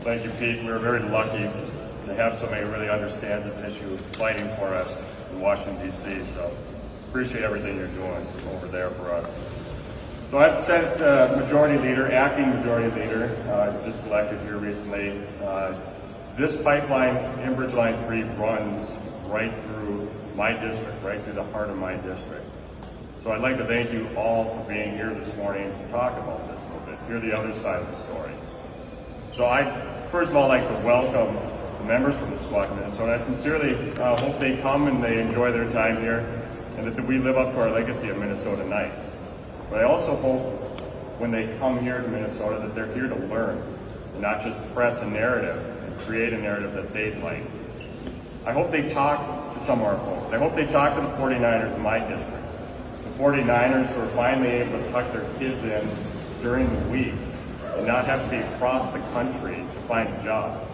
Thank you, Pete. We're very lucky to have somebody who really understands this issue, fighting for us in Washington, D.C. So appreciate everything you're doing over there for us. So I've sent Majority Leader, Acting Majority Leader, just elected here recently. This pipeline, Enbridge Line 3, runs right through my district, right through the heart of my district. So I'd like to thank you all for being here this morning to talk about this a little bit, hear the other side of the story. So I, first of all, like to welcome the members from the Squad, Minnesota. I sincerely hope they come and they enjoy their time here, and that we live up to our legacy of Minnesota Nice. But I also hope when they come here to Minnesota that they're here to learn, and not just press a narrative and create a narrative that they'd like. I hope they talk to some of our folks. I hope they talk to the 49ers in my district. The 49ers who are finally able to tuck their kids in during the week and not have to be across the country to find a job.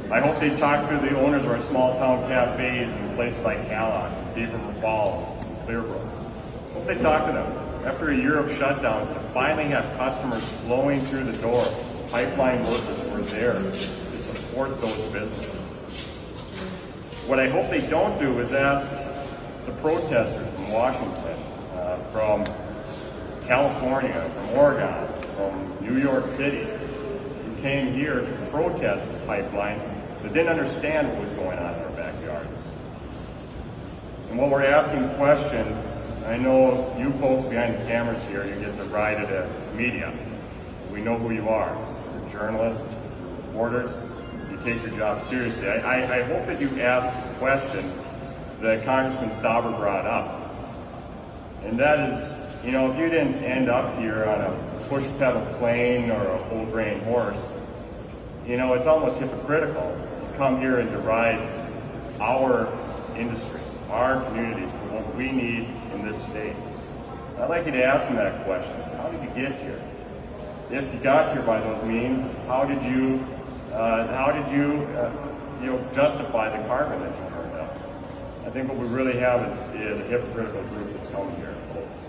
I hope they talk to the owners of our small town cafes in places like Hallock, Beaver Falls, and Clearbrook. I hope they talk to them after a year of shutdowns to finally have customers flowing through the door. Pipeline workers were there to support those businesses. What I hope they don't do is ask the protesters from Washington, from California, from Oregon, from New York City, who came here to protest the pipeline, that didn't understand what was going on in our backyards. And while we're asking questions, I know you folks behind the cameras here, you get to ride it as media. We know who you are. You're journalists, you're reporters, you take your job seriously. I hope that you ask the question that Congressman Stauber brought up. And that is, you know, if you didn't end up here on a push pedal plane or a whole grain horse, you know, it's almost hypocritical to come here and deride our industry, our communities, for what we need in this state. I'd like you to ask him that question. How did you get here? If you got here by those means, how did you justify the carbon that you burned up? I think what we really have is a hypocritical group that's coming here, folks.